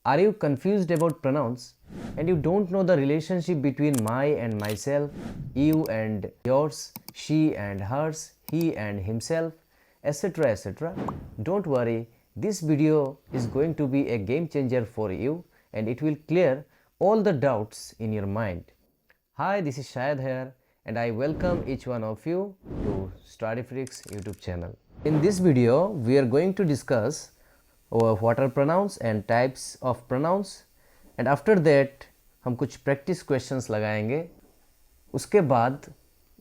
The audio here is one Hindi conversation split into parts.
Are you confused about pronouns and you don't know the relationship between my and myself, you and yours, she and hers, he and himself, etc. etc.? Don't worry, this video is going to be a game changer for you and it will clear all the doubts in your mind. Hi, this is Shahid here and I welcome each one of you to StudyFreaks YouTube channel. In this video, we are going to discuss what are pronouns and types of pronouns and after that हम कुछ प्रैक्टिस क्वेश्चंस लगाएंगे. उसके बाद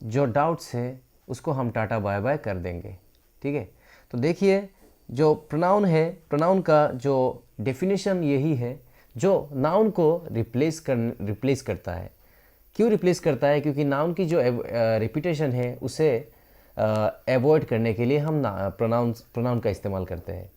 जो डाउट्स है उसको हम टाटा बाय बाय कर देंगे. ठीक है, तो देखिए जो प्रोनाउन है, प्रोनाउन का जो डेफिनेशन यही है जो नाउन को रिप्लेस करता है. क्यों रिप्लेस करता है? क्योंकि नाउन की जो रिपीटेशन है उसे एवॉइड करने के लिए हम प्रोनाउन का इस्तेमाल करते हैं.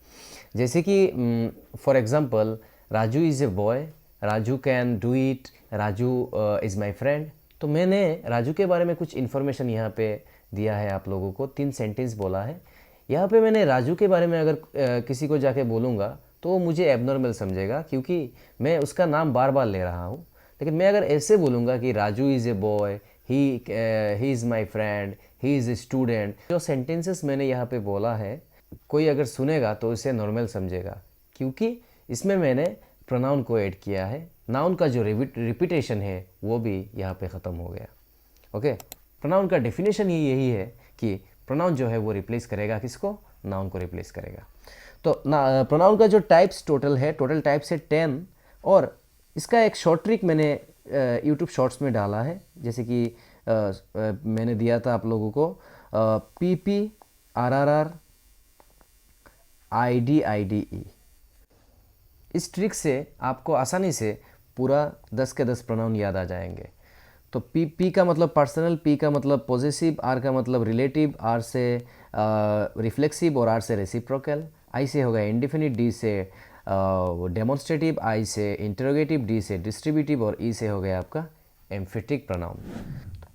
जैसे कि for example Raju is a boy, Raju can do it, Raju is my friend. तो मैंने राजू के बारे में कुछ इन्फॉर्मेशन यहाँ पे दिया है आप लोगों को, 3 सेंटेंस बोला है. यहाँ पे मैंने राजू के बारे में अगर किसी को जाके बोलूँगा तो वो मुझे एबनॉर्मल समझेगा क्योंकि मैं उसका नाम बार बार ले रहा हूँ. लेकिन मैं अगर ऐसे बोलूँगा कि Raju is a boy, he is my friend, he is a student, जो सेंटेंसेस मैंने यहाँ पे बोला है कोई अगर सुनेगा तो इसे नॉर्मल समझेगा क्योंकि इसमें मैंने प्रोनाउन को ऐड किया है. नाउन का जो रिपीटेशन है वो भी यहाँ पे ख़त्म हो गया. ओके, प्रोनाउन का डेफिनेशन ही यही है कि प्रोनाउन जो है वो रिप्लेस करेगा किसको? नाउन को रिप्लेस करेगा. तो प्रोनाउन का जो टाइप्स टोटल टाइप्स है 10 और इसका एक शॉर्ट ट्रिक मैंने यूट्यूब शॉर्ट्स में डाला है. जैसे कि मैंने दिया था आप लोगों को PP, RRR, IDE. इस ट्रिक से आपको आसानी से पूरा 10 के 10 प्रोनाउन याद आ जाएंगे. तो P का मतलब पर्सनल, P का मतलब पॉजेसिव, R का मतलब रिलेटिव, R से रिफ्लेक्सिव और R से रेसिप्रोकल, I से होगा इंडिफिनिट, D से डेमोन्स्ट्रेटिव, I से इंटरोगेटिव, D से डिस्ट्रीब्यूटिव और E से हो गया आपका एम्फेटिक प्रोनाउन.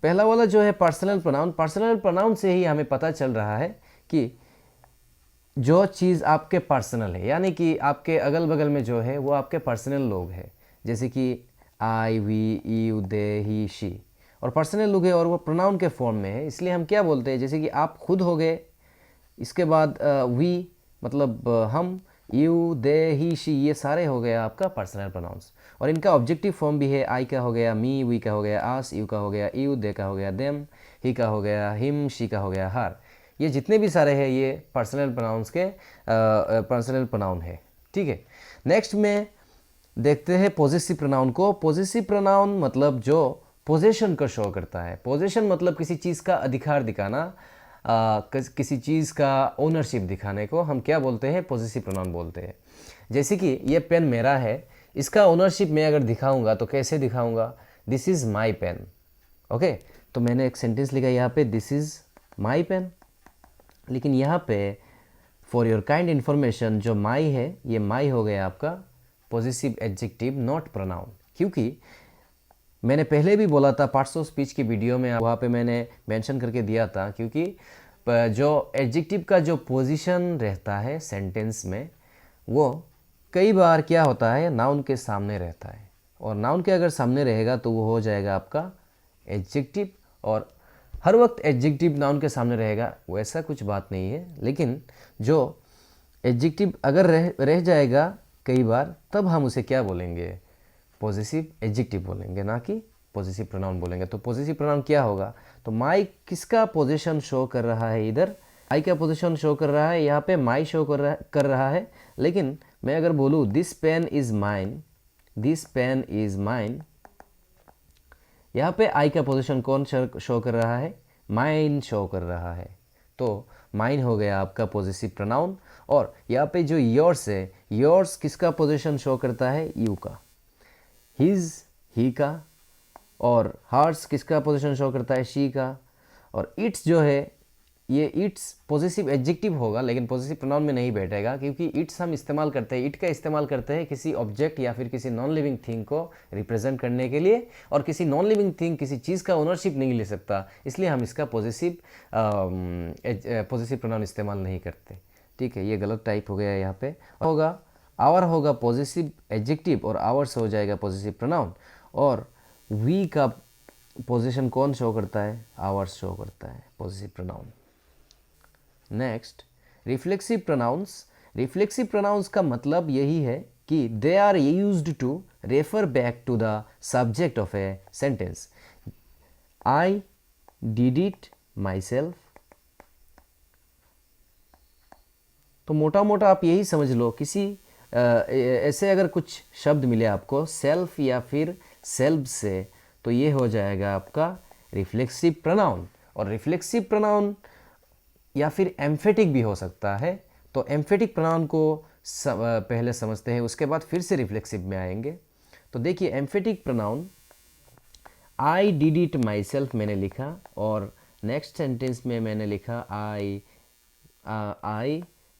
पहला वाला जो है पर्सनल प्रोनाउन से ही हमें पता चल रहा है कि जो चीज़ आपके पर्सनल है, यानी कि आपके अगल बगल में जो है वो आपके पर्सनल लोग हैं. जैसे कि I, we, you, they, he, she और पर्सनल लोग है और वो प्रोनाउन के फॉर्म में है. इसलिए हम क्या बोलते हैं? जैसे कि आप खुद हो गए, इसके बाद वी मतलब हम, यू, दे, ही, शी, ये सारे हो गया आपका पर्सनल प्रोनाउंस. और इनका ऑब्जेक्टिव फॉर्म भी है. आई का हो गया मी, वी का हो गया आस, यू का हो गया यू, दे का हो गया देम, ही का हो गया हिम, शी का हो गया हर. ये जितने भी सारे हैं ये पर्सनल प्रोनाउंस के पर्सनल प्रोनाउन है. ठीक है, नेक्स्ट में देखते हैं पॉजेसिव प्रोनाउन को. पॉजेसिव प्रोनाउन मतलब जो पोजेशन को शो करता है. पोजेशन मतलब किसी चीज़ का अधिकार दिखाना, किसी चीज़ का ओनरशिप दिखाने को हम क्या बोलते हैं? पॉजेसिव प्रोनाउन बोलते हैं. जैसे कि ये पेन मेरा है, इसका ओनरशिप मैं अगर दिखाऊंगा तो कैसे दिखाऊंगा? This is my pen. Okay, तो मैंने एक सेंटेंस लिखा यहाँ पे, दिस इज़ माई पेन. लेकिन यहाँ पे फॉर योर काइंड इन्फॉर्मेशन जो माई है ये माई हो गया आपका पॉजेसिव एडजेक्टिव, नॉट प्रोनाउन. क्योंकि मैंने पहले भी बोला था पार्ट्स ऑफ स्पीच की वीडियो में, वहाँ पे मैंने मेंशन करके दिया था. क्योंकि जो एडजेक्टिव का जो पोजीशन रहता है सेंटेंस में वो कई बार क्या होता है? नाउन के सामने रहता है और नाउन के अगर सामने रहेगा तो वो हो जाएगा आपका एडजेक्टिव. और हर वक्त एडजेक्टिव नाउन के सामने रहेगा वैसा कुछ बात नहीं है. लेकिन जो एडजेक्टिव अगर रह जाएगा कई बार तब हम उसे क्या बोलेंगे? पॉजेसिव एडजेक्टिव बोलेंगे, ना कि पॉजेसिव प्रोनाउन बोलेंगे. तो पॉजेसिव प्रोनाउन क्या होगा? तो माई किसका पोजीशन शो कर रहा है? इधर आई का पोजीशन शो कर रहा है, यहाँ पे माई शो कर रहा है. लेकिन मैं अगर बोलूँ this pen is mine, this pen is mine, यहाँ पे आई का पोजीशन कौन शो कर रहा है? माइन शो कर रहा है. तो माइन हो गया आपका पॉजेसिव प्रोनाउन. और यहाँ पे जो योर्स है, योर्स किसका पोजीशन शो करता है? यू का. हिज, ही का. और हर्स किसका पोजीशन शो करता है? शी का. और इट्स जो है ये इट्स पॉजेसिव एडजेक्टिव होगा लेकिन पॉजेसिव प्रोनाउन में नहीं बैठेगा क्योंकि इट्स हम इस्तेमाल करते हैं, इट का इस्तेमाल करते हैं किसी ऑब्जेक्ट या फिर किसी नॉन लिविंग थिंग को रिप्रेजेंट करने के लिए. और किसी नॉन लिविंग थिंग किसी चीज़ का ओनरशिप नहीं ले सकता, इसलिए हम इसका पॉजेसिव प्रोनाउन इस्तेमाल नहीं करते. ठीक है, ये गलत टाइप हो गया. यहाँ पे होगा आवर होगा पॉजिटिव एडजेक्टिव और आवर्स हो जाएगा पॉजिटिव प्रोनाउन, और वी का पोजीशन कौन शो करता है, आवर्स शो करता है, positive pronoun. Next, reflexive pronouns. Reflexive pronouns का मतलब यही है कि they are used to refer back to the subject of a sentence. I did it myself. तो मोटा मोटा आप यही समझ लो, किसी ऐसे अगर कुछ शब्द मिले आपको सेल्फ या फिर सेल्फ से, तो ये हो जाएगा आपका रिफ्लेक्सिव प्रोनाउन। और रिफ्लेक्सिव प्रोनाउन या फिर एम्फेटिक भी हो सकता है। तो एम्फेटिक प्रोनाउन को पहले समझते हैं, उसके बाद फिर से रिफ्लेक्सिव में आएंगे। तो देखिए emphatic pronoun, I did it my self मैंने लिखा, और नेक्स्ट सेंटेंस में मैंने लिखा आई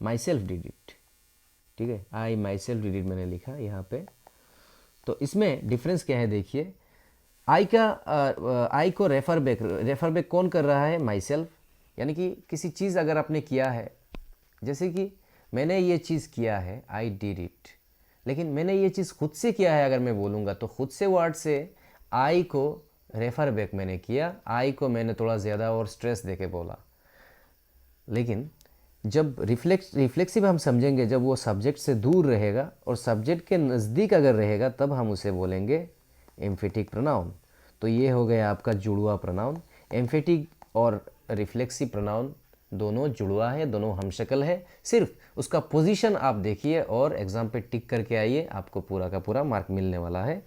माई सेल्फ डिड इट। ठीक है, आई माई सेल्फ डिड इट मैंने लिखा यहाँ पे। तो इसमें डिफरेंस क्या है देखिए, आई को रेफर बैक कौन कर रहा है, माई सेल्फ। यानी कि किसी चीज़ अगर आपने किया है, जैसे कि मैंने ये चीज़ किया है, आई डिड इट, लेकिन मैंने ये चीज़ खुद से किया है अगर मैं बोलूँगा, तो खुद से वर्ड से आई को रेफर बैक मैंने किया, आई को मैंने थोड़ा ज़्यादा और स्ट्रेस देके बोला। लेकिन जब रिफ्लेक्सिव हम समझेंगे, जब वो सब्जेक्ट से दूर रहेगा और सब्जेक्ट के नज़दीक अगर रहेगा, तब हम उसे बोलेंगे एम्फेटिक प्रोनाउन। तो ये हो गया आपका जुड़वा प्रोनाउन। एम्फेटिक और रिफ्लेक्सिव प्रोनाउन दोनों जुड़वा है, दोनों हमशक्ल है, सिर्फ उसका पोजीशन आप देखिए और एग्जाम पे टिक करके आइए, आपको पूरा का पूरा मार्क मिलने वाला है।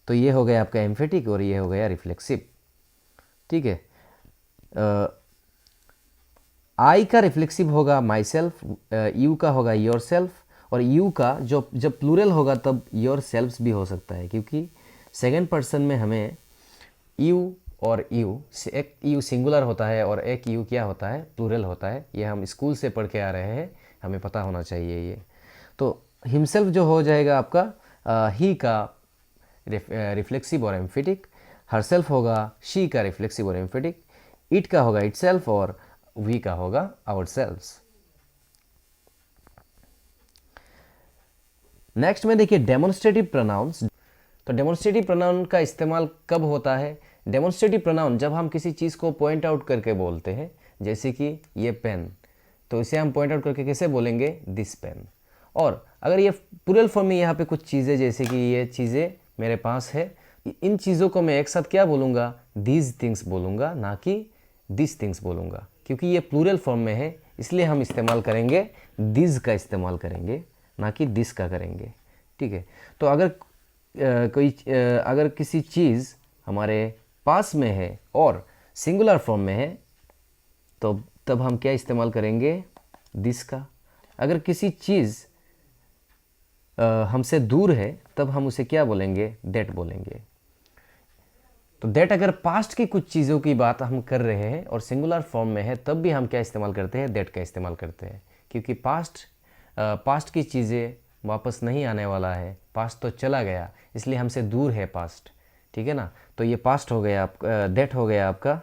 तो ये हो गया आपका एम्फेटिक और ये हो गया रिफ्लेक्सिव। ठीक है, आई का रिफ्लेक्सिव होगा माई सेल्फ, यू का होगा योर सेल्फ, और यू का जब प्लूरल होगा तब योर सेल्फ्स भी हो सकता है, क्योंकि सेकेंड पर्सन में हमें यू और यू, एक यू सिंगुलर होता है और एक यू क्या होता है, प्लूरल होता है। ये हम स्कूल से पढ़ के आ रहे हैं, हमें पता होना चाहिए ये। तो हिमसेल्फ जो हो जाएगा आपका ही का रिफ्लेक्सिव और एम्फेटिक, हरसेल्फ होगा शी का रिफ्लेक्सिव और एम्फेटिक, इट का होगा इटसेल्फ और वी का होगा आवरसेल्व्स। नेक्स्ट में देखिए डेमोन्स्ट्रेटिव प्रोनाउंस। तो डेमोन्स्ट्रेटिव प्रोनाउन का इस्तेमाल कब होता है, डेमोन्स्ट्रेटिव प्रोनाउन जब हम किसी चीज़ को पॉइंट आउट करके बोलते हैं, जैसे कि ये पेन, तो इसे हम पॉइंट आउट करके कैसे बोलेंगे, दिस पेन। और अगर ये प्लूरल फॉर्म में यहाँ पे कुछ चीज़ें, जैसे कि ये चीज़ें मेरे पास है, इन चीज़ों को मैं एक साथ क्या बोलूँगा, दीज थिंग्स बोलूँगा, ना कि दिस थिंग्स बोलूँगा, क्योंकि ये प्लूरल फॉर्म में है, इसलिए हम इस्तेमाल करेंगे दिस का इस्तेमाल करेंगे, ना कि दिस का करेंगे। ठीक है, तो अगर अगर किसी चीज़ हमारे पास में है और सिंगुलर फॉर्म में है, तो तब हम क्या इस्तेमाल करेंगे, दिस का। अगर किसी चीज़ हमसे दूर है, तब हम उसे क्या बोलेंगे, दैट बोलेंगे। तो दैट अगर पास्ट की कुछ चीज़ों की बात हम कर रहे हैं और सिंगुलर फॉर्म में है, तब भी हम क्या इस्तेमाल करते हैं, दैट का इस्तेमाल करते हैं, क्योंकि पास्ट की चीज़ें वापस नहीं आने वाला है, पास्ट तो चला गया, इसलिए हमसे दूर है पास्ट। ठीक है ना, तो ये पास्ट हो गया आपका, दैट हो गया आपका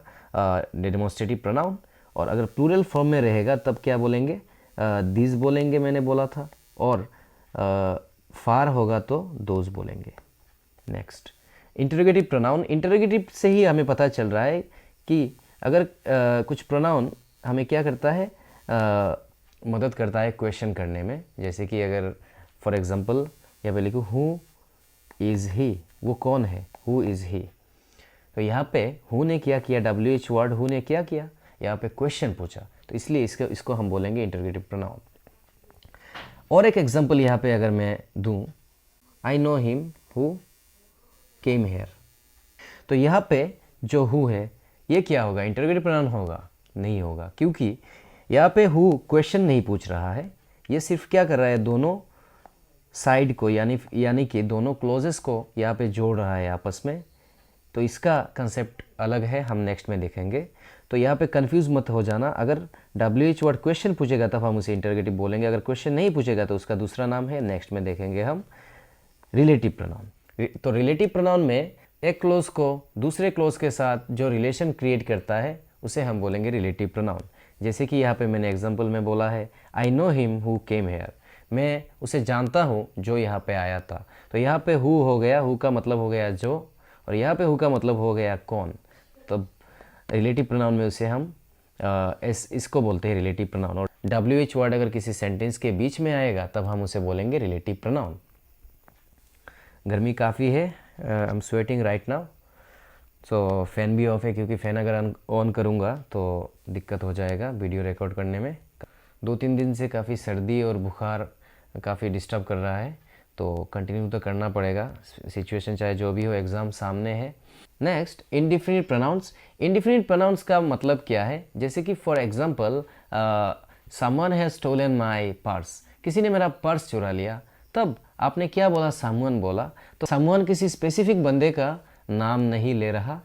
डेमोन्स्ट्रेटिव प्रोनाउन। और अगर प्लूरल फॉर्म में रहेगा तब क्या बोलेंगे, दिस बोलेंगे, मैंने बोला था, और फार होगा तो दोज बोलेंगे। Next, interrogative pronoun. इंटरोगेटिव से ही हमें पता चल रहा है कि अगर कुछ प्रोनाउन हमें क्या करता है, मदद करता है क्वेश्चन करने में। जैसे कि अगर फॉर एग्जांपल यहाँ पे लिखूँ हु इज़ ही, वो कौन है, हु इज़ ही। तो यहाँ पे हु ने क्या किया, WH वर्ड हु ने क्या किया, यहाँ पे क्वेश्चन पूछा, तो इसलिए इसको हम बोलेंगे इंटरोगेटिव प्रोनाउन। और एक एग्जांपल यहाँ पे अगर मैं दूँ, I know him who came here, तो यहाँ पे जो हु है ये क्या होगा, इंटरोगेटिव प्रोनाउन होगा, नहीं होगा, क्योंकि यहाँ पे हु क्वेश्चन नहीं पूछ रहा है, ये सिर्फ क्या कर रहा है, दोनों साइड को यानी कि दोनों क्लोजेस को यहाँ पे जोड़ रहा है आपस में। तो इसका कंसेप्ट अलग है, हम नेक्स्ट में देखेंगे। तो यहाँ पे कंफ्यूज मत हो जाना, अगर WH वर्ड क्वेश्चन पूछेगा तब हम उसे इंटरोगेटिव बोलेंगे, अगर क्वेश्चन नहीं पूछेगा तो उसका दूसरा नाम है, नेक्स्ट में देखेंगे हम रिलेटिव प्रोनाउन। तो रिलेटिव प्रोनाउन में एक क्लोज को दूसरे क्लोज के साथ जो रिलेशन क्रिएट करता है उसे हम बोलेंगे रिलेटिव प्रोनाउन। जैसे कि यहाँ पे मैंने एग्जांपल में बोला है I know him who came here, मैं उसे जानता हूँ जो यहाँ पे आया था। तो यहाँ पे हु हो गया, हु का मतलब हो गया जो, और यहाँ पे हु का मतलब हो गया कौन। तब रिलेटिव प्रोनाउन में उसे हम इसको बोलते हैं रिलेटिव प्रोनाउन। और WH वर्ड अगर किसी सेंटेंस के बीच में आएगा तब हम उसे बोलेंगे रिलेटिव प्रोनाउन। गर्मी काफ़ी है, I am sweating right now. So fan भी ऑफ है क्योंकि फ़ैन अगर ऑन करूँगा तो दिक्कत हो जाएगा वीडियो रिकॉर्ड करने में। 2-3 दिन से काफ़ी सर्दी और बुखार काफ़ी डिस्टर्ब कर रहा है, तो कंटिन्यू तो करना पड़ेगा, सिचुएशन चाहे जो भी हो, एग्ज़ाम सामने है। Next, indefinite pronouns. Indefinite pronouns का मतलब क्या है? जैसे कि for example someone has stolen my purse, किसी ने मेरा पर्स चुरा लिया। तब आपने क्या बोला? समवन बोला। तो समवन किसी स्पेसिफिक बंदे का नाम नहीं ले रहा,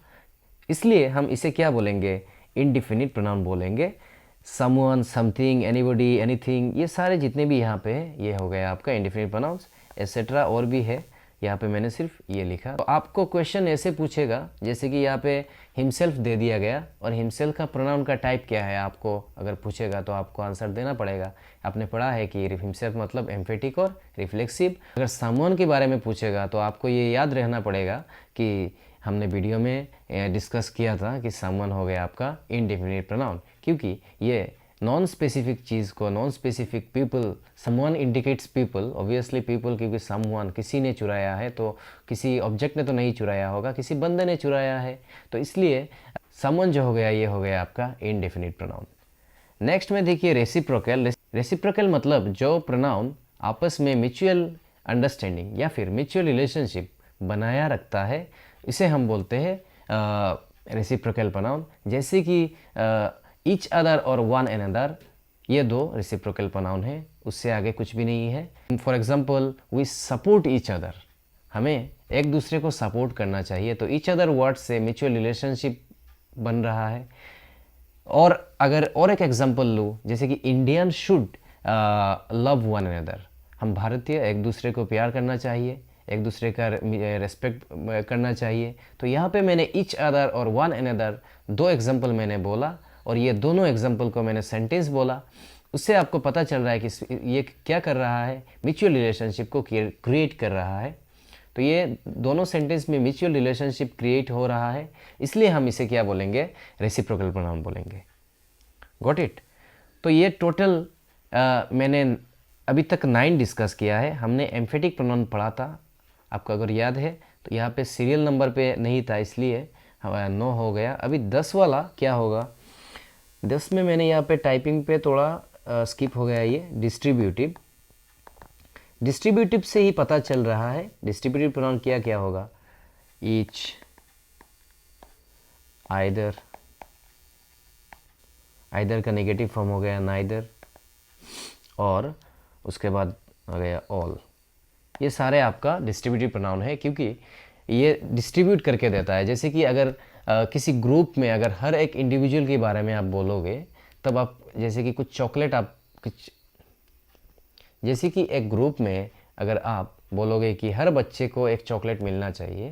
इसलिए हम इसे क्या बोलेंगे? इंडिफिनिट प्रोनाउन बोलेंगे। समवन, समथिंग, एनीबॉडी, एनीथिंग, ये सारे जितने भी यहाँ पे है ये हो गया आपका इंडिफिनिट प्रोनाउंस, एटसेट्रा और भी है। यहाँ पे मैंने सिर्फ ये लिखा। तो आपको क्वेश्चन ऐसे पूछेगा जैसे कि यहाँ पे हिमसेल्फ दे दिया गया और हिमसेल्फ का प्रोनाउन का टाइप क्या है, आपको अगर पूछेगा तो आपको आंसर देना पड़ेगा। आपने पढ़ा है कि हिमसेल्फ मतलब एम्फेटिक और रिफ्लेक्सिव। अगर समवन के बारे में पूछेगा तो आपको ये याद रहना पड़ेगा कि हमने वीडियो में डिस्कस किया था कि समवन हो गया आपका इंडेफिनिट प्रोनाउन, क्योंकि ये नॉन स्पेसिफिक चीज़ को, non specific people, someone indicates people, obviously people, क्योंकि समवन किसी ने चुराया है, तो किसी ऑब्जेक्ट ने तो नहीं चुराया होगा, किसी बंदे ने चुराया है, तो इसलिए समवन जो हो गया ये हो गया आपका इंडेफिनिट प्रोनाउन। नेक्स्ट में देखिए रेसिप्रोकल। रेसिप्रोकल मतलब जो प्रोनाउन आपस में म्यूचुअल अंडरस्टैंडिंग या फिर म्यूचुअल रिलेशनशिप बनाया रखता है, इसे हम बोलते हैं रेसिप्रोकल प्रोनाउन। जैसे कि ईच अदर और वन अनदर, ये दो रेसिप्रोकल प्रोनाउन है, उससे आगे कुछ भी नहीं है। For example we support each other, हमें एक दूसरे को सपोर्ट करना चाहिए, तो ईच अदर वर्ड से म्यूचुअल रिलेशनशिप बन रहा है। और अगर और एक एग्जांपल लूँ, जैसे कि Indian should love one another, हम भारतीय एक दूसरे को प्यार करना चाहिए, एक दूसरे का रेस्पेक्ट करना चाहिए। तो यहाँ पे मैंने ईच अदर और वन अनदर दो एग्जांपल मैंने बोला, और ये दोनों एग्जांपल को मैंने सेंटेंस बोला। उससे आपको पता चल रहा है कि ये क्या कर रहा है, म्यूचुअल रिलेशनशिप को क्रिएट कर रहा है। तो ये दोनों सेंटेंस में म्यूचुअल रिलेशनशिप क्रिएट हो रहा है, इसलिए हम इसे क्या बोलेंगे? रेसिप्रोकल प्रोनाउन बोलेंगे। Got it? तो ये टोटल मैंने अभी तक 9 डिस्कस किया है। हमने एम्फेटिक प्रोनाउन पढ़ा था, आपको अगर याद है तो यहाँ पे सीरियल नंबर पे नहीं था, इसलिए हमारा 9 हो गया। अभी 10 वाला क्या होगा? 10 में मैंने यहाँ पे टाइपिंग पे थोड़ा स्किप हो गया, ये डिस्ट्रीब्यूटिव। डिस्ट्रीब्यूटिव से ही पता चल रहा है डिस्ट्रीब्यूटिव प्रोनाउन क्या क्या होगा। ईच, आइदर, आइदर का नेगेटिव फॉर्म हो गया नाइदर, और उसके बाद आ गया ऑल। ये सारे आपका डिस्ट्रीब्यूटिव प्रोनाउन है, क्योंकि ये डिस्ट्रीब्यूट करके देता है। जैसे कि अगर किसी ग्रुप में अगर हर एक इंडिविजुअल के बारे में आप बोलोगे, तब आप जैसे कि कुछ चॉकलेट, आप कुछ, जैसे कि एक ग्रुप में अगर आप बोलोगे कि हर बच्चे को एक चॉकलेट मिलना चाहिए,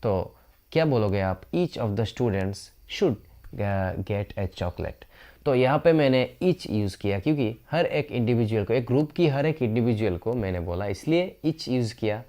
तो क्या बोलोगे आप? Each of the students should get A chocolate. तो यहाँ पे मैंने ईच यूज़ किया, क्योंकि हर एक इंडिविजुअल को, एक ग्रुप की हर एक इंडिविजुअल को मैंने बोला, इसलिए ईच यूज़ किया।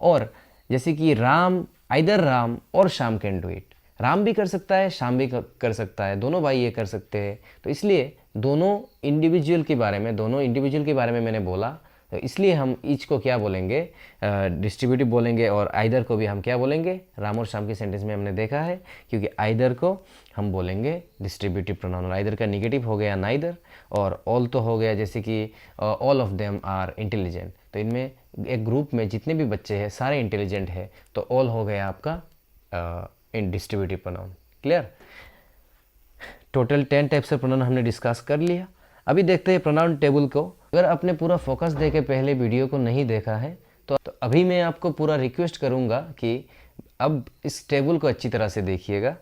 और जैसे कि राम, आइदर राम और Shyam can do it, Ram भी कर सकता है, श्याम भी कर सकता है, दोनों भाई ये कर सकते हैं। तो इसलिए दोनों इंडिविजुअल के बारे में मैंने बोला, तो इसलिए हम ईच को क्या बोलेंगे? डिस्ट्रीब्यूटिव बोलेंगे। और आइदर को भी हम क्या बोलेंगे? राम और श्याम के सेंटेंस में हमने देखा है, क्योंकि आइदर को हम बोलेंगे डिस्ट्रीब्यूटिव प्रोनाउन। और आइदर का नेगेटिव हो गया नाइदर, और ऑल तो हो गया जैसे कि all of them are intelligent. तो इनमें एक ग्रुप में जितने भी बच्चे हैं सारे इंटेलिजेंट है, तो ऑल हो गया आपका in distributive pronoun. Clear? Total 10 types of pronoun हमने डिस्कस कर लिया। अभी देखते हैं प्रोनाउन टेबल को। अगर आपने पूरा फोकस दे के पहले वीडियो को नहीं देखा है तो अभी मैं आपको पूरा रिक्वेस्ट करूंगा कि अब इस टेबल को अच्छी तरह से देखिएगा।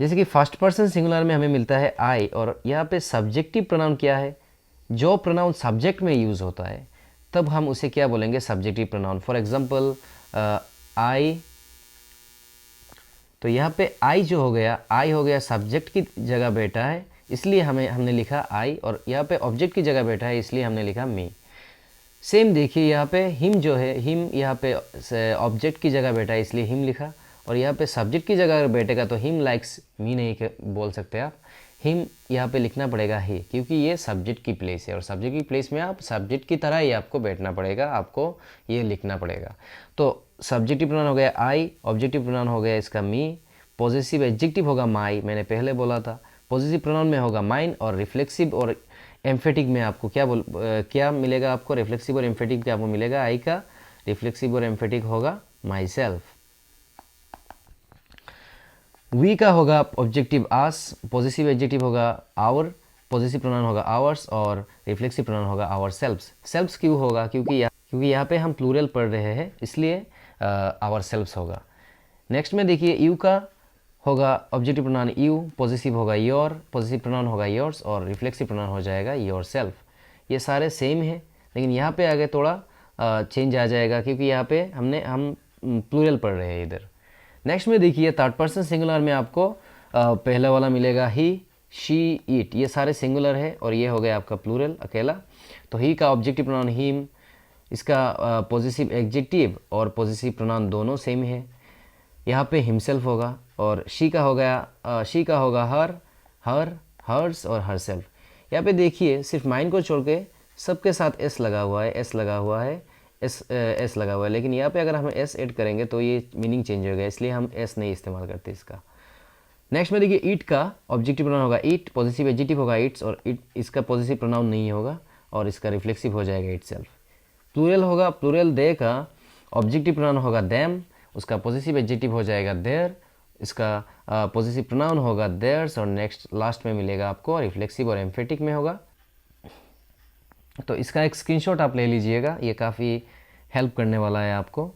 जैसे कि फर्स्ट पर्सन सिंगुलर में हमें मिलता है आई, और यहाँ पे सब्जेक्टिव प्रोनाउन क्या है? जो प्रोनाउन सब्जेक्ट में यूज़ होता है तब हम उसे क्या बोलेंगे? Subjective pronoun. For example I, तो यहाँ पे आई जो हो गया, आई हो गया सब्जेक्ट की जगह बैठा है, इसलिए हमने लिखा आई, और यहाँ पे ऑब्जेक्ट की जगह बैठा है, इसलिए हमने लिखा मी। सेम देखिए यहाँ पे हिम जो है, हिम यहाँ पे ऑब्जेक्ट की जगह बैठा है इसलिए हिम लिखा, और यहाँ पे सब्जेक्ट की जगह अगर बैठेगा तो हिम लाइक्स मी नहीं बोल सकते आप, हिम यहाँ पे लिखना पड़ेगा ही, क्योंकि ये सब्जेक्ट की प्लेस है और सब्जेक्ट की प्लेस में आप सब्जेक्ट की तरह ही आपको बैठना पड़ेगा, आपको ये लिखना पड़ेगा। तो सब्जेक्टिव प्रोनाउन हो गया आई, ऑब्जेक्टिव प्रोनाउन हो गया इसका मी, पॉजेसिव एडजेक्टिव होगा माई, मैंने पहले बोला था, पॉजेसिव प्रोनाउन में होगा माइन, और रिफ्लेक्सिव और एम्फेटिक में आपको क्या मिलेगा, आपको रिफ्लेक्सिव और एम्फेटिक क्या आपको मिलेगा, आई का रिफ्लेक्सिव और एम्फेटिक होगा माई सेल्फ। वी का होगा ऑब्जेक्टिव आस, पॉजिटिव एडजेक्टिव होगा आवर, पॉजिटिव प्रोनाउन होगा आवर्स, और रिफ्लेक्सिव प्रोनाउन होगा आवर सेल्फ्स। सेल्फ्स क्यों होगा, क्योंकि यहाँ पे हम प्लूरल पढ़ रहे हैं इसलिए आवर सेल्फ्स होगा। नेक्स्ट में देखिए यू का होगा ऑब्जेक्टिव प्रोनाउन यू, पॉजिटिव होगा योर, पॉजिटिव प्रोनाउन होगा योर्स, और रिफ्लेक्सिव प्रोनाउन हो जाएगा योर सेल्फ। ये सारे सेम है, लेकिन यहाँ पे आगे थोड़ा चेंज आ जाएगा क्योंकि यहाँ पे हम प्लूरल पढ़ रहे हैं इधर। नेक्स्ट में देखिए थर्ड पर्सन सिंगुलर में आपको पहला वाला मिलेगा ही, शी, इट, ये सारे सिंगुलर है और ये हो गया आपका प्लूरल अकेला। तो ही का ऑब्जेक्टिव प्रोनाउन हिम, इसका पॉजिटिव एडजेक्टिव और पॉजिटिव प्रोनाउन दोनों सेम है, यहाँ पे हिमसेल्फ होगा, और शी का होगा हर, हर्स और हर सेल्फ। यहाँ पे देखिए सिर्फ माइन को छोड़ के सबके साथ एस लगा हुआ है, एस लगा हुआ है, लेकिन यहाँ पे अगर हम एस ऐड करेंगे तो ये मीनिंग चेंज हो गया, इसलिए हम एस नहीं इस्तेमाल करते इसका। नेक्स्ट में देखिए ईट का ऑब्जेक्टिव प्रोनाउन होगा ईट, पॉजिटिव एडजेक्टिव होगा इट्स, और इट इसका पॉजिटिव प्रोनाउन नहीं होगा और इसका रिफ्लेक्सिव हो जाएगा इट सेल्फ। प्लूरल होगा, प्लूरल दे का ऑब्जेक्टिव प्रोनाउन होगा देम, उसका पॉजिटिव एडजेक्टिव हो जाएगा देयर, इसका पॉजिटिव प्रोनाउन होगा देयर्स, और नेक्स्ट लास्ट में मिलेगा आपको रिफ्लेक्सिव और एम्फेटिक में होगा। तो इसका एक स्क्रीनशॉट आप ले लीजिएगा, ये काफ़ी हेल्प करने वाला है आपको।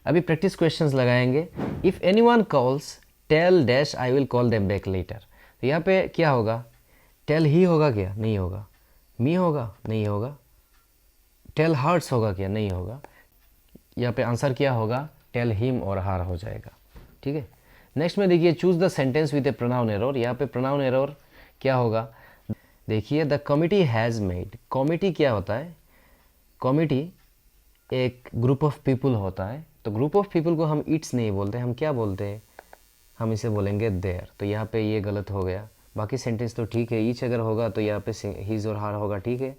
अभी प्रैक्टिस क्वेश्चंस लगाएंगे। If anyone calls tell dash I will call them back later, तो यहाँ पे क्या होगा, टेल ही होगा क्या, नहीं होगा, मी होगा, नहीं होगा, टेल हर्ट्स होगा क्या, नहीं होगा, यहाँ पे आंसर क्या होगा, टेल हिम और हार हो जाएगा। ठीक है। नेक्स्ट में देखिए choose the sentence with A pronoun error, यहाँ पे प्रोनाउन एरर क्या होगा, देखिए the committee has made, committee क्या होता है, कमिटी एक ग्रुप ऑफ पीपल होता है, तो ग्रुप ऑफ पीपल को हम इट्स नहीं बोलते, हम क्या बोलते हैं, हम इसे बोलेंगे देयर। तो यहाँ पे ये गलत हो गया, बाकी सेंटेंस तो ठीक है, ईच अगर होगा तो यहाँ पे हिज और हार होगा। ठीक है।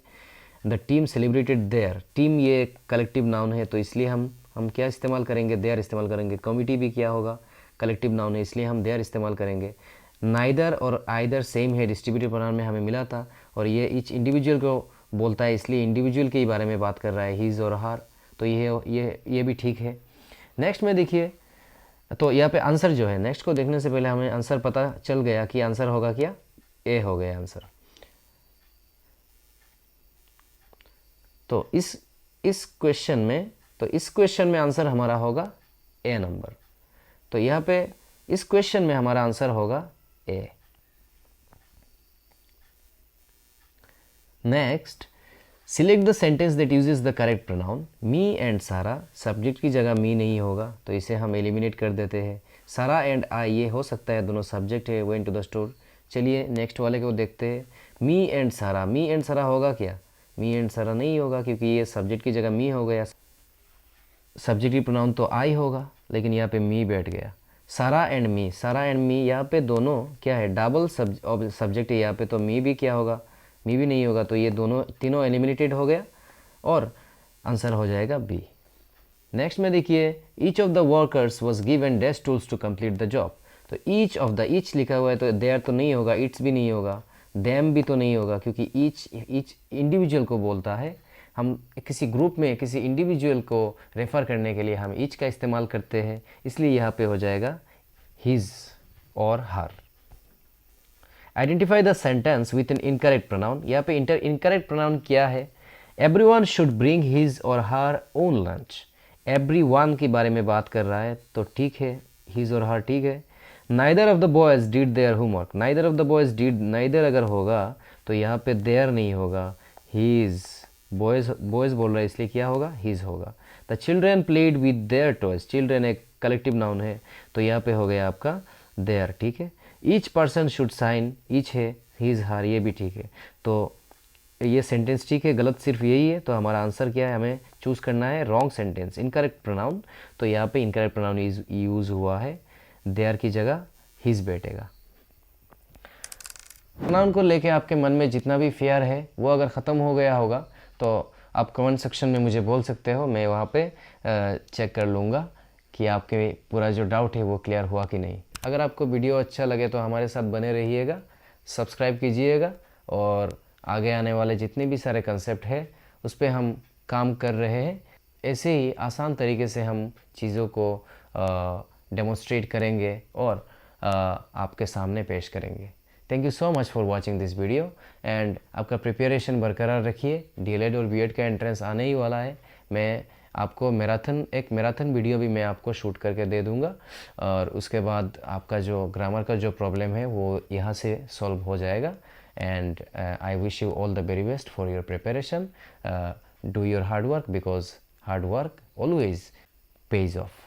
The team celebrated their, team ये कलेक्टिव नाउन है तो इसलिए हम क्या इस्तेमाल करेंगे, देयर इस्तेमाल करेंगे। कमिटी भी क्या होगा, कलेक्टिव नाउन है इसलिए हम देयर इस्तेमाल करेंगे। नाइदर और आइदर सेम है, डिस्ट्रीब्यूटिव प्रोनाउन में हमें मिला था, और ये ईच इंडिविजुअल को बोलता है इसलिए इंडिविजुअल के ही बारे में बात कर रहा है, हिज और हार, तो ये भी ठीक है। नेक्स्ट में देखिए, तो यहाँ पे आंसर जो है, नेक्स्ट को देखने से पहले हमें आंसर पता चल गया कि आंसर होगा क्या, ए हो गया आंसर। तो इस क्वेश्चन में आंसर हमारा होगा ए नंबर। तो यहाँ पे इस क्वेश्चन में हमारा आंसर होगा A. Next, select the sentence that uses the correct pronoun. Me and Sara, subject की जगह मी नहीं होगा तो इसे हम एलिमिनेट कर देते हैं। सारा एंड आई ये हो सकता है, दोनों सब्जेक्ट है, वेंट टू द स्टोर। चलिए नेक्स्ट वाले को देखते हैं। मी एंड सारा होगा क्या, मी एंड सारा नहीं होगा क्योंकि ये सब्जेक्ट की जगह मी हो गया, सब्जेक्टिव प्रोनाउन तो आई होगा लेकिन यहाँ पे मी बैठ गया। सारा एंड मी यहाँ पे दोनों क्या है, डबल सब्जेक्ट है, यहाँ पे तो मी भी क्या होगा, मी भी नहीं होगा, तो ये तीनों एलिमिनेटेड हो गया और आंसर हो जाएगा बी। नेक्स्ट में देखिए, each of the workers was given dash tools to complete the job. तो ईच लिखा हुआ है तो देयर तो नहीं होगा, इट्स भी नहीं होगा, देम भी तो नहीं होगा क्योंकि ईच इंडिविजुअल को बोलता है। हम किसी ग्रुप में किसी इंडिविजुअल को रेफ़र करने के लिए हम ईच का इस्तेमाल करते हैं, इसलिए यहाँ पे हो जाएगा हिज और her. Identify the sentence with an incorrect pronoun. यहाँ पे इनकरेक्ट प्रोनाउन क्या है, एवरीवन शुड ब्रिंग हिज और हर ओन लंच। एवरीवन के बारे में बात कर रहा है तो ठीक है, हिज और हर ठीक है। Neither of the boys did their homework, neither of the boys did, neither अगर होगा तो यहाँ पे देयर नहीं होगा, हिज, बॉयज़ बोल रहा है इसलिए क्या होगा, हिज होगा। The children played with their toys, children एक कलेक्टिव नाउन है तो यहाँ पे हो गया आपका देयर। ठीक है। Each person should sign, each है, हिज हर, ये भी ठीक है। तो ये सेंटेंस ठीक है, गलत सिर्फ यही है। तो हमारा आंसर क्या है, हमें चूज़ करना है रॉन्ग सेंटेंस, इनकरेक्ट प्रोनाउन। तो यहाँ पे इनकरेक्ट प्रोनाउन यूज़ हुआ है, देयर की जगह हिज बैठेगा। प्रोनाउन को लेके आपके मन में जितना भी फेयर है वो अगर ख़त्म हो गया होगा तो आप कमेंट सेक्शन में मुझे बोल सकते हो, मैं वहाँ पे चेक कर लूँगा कि आपके पूरा जो डाउट है वो क्लियर हुआ कि नहीं। अगर आपको वीडियो अच्छा लगे तो हमारे साथ बने रहिएगा, सब्सक्राइब कीजिएगा, और आगे आने वाले जितने भी सारे कंसेप्ट है उस पर हम काम कर रहे हैं। ऐसे ही आसान तरीके से हम चीज़ों को डेमोन्स्ट्रेट करेंगे और आपके सामने पेश करेंगे। Thank you so much for watching this video, and आपका प्रिपरेशन बरकरार रखिए। डीएलएड और बीएड का एंट्रेंस आने ही वाला है। मैं आपको एक मैराथन वीडियो भी मैं आपको शूट करके दे दूंगा, और उसके बाद आपका जो ग्रामर का जो प्रॉब्लम है वो यहाँ से सॉल्व हो जाएगा। And I wish you all the very best for your preparation. Do your hard work, because hard work always pays off.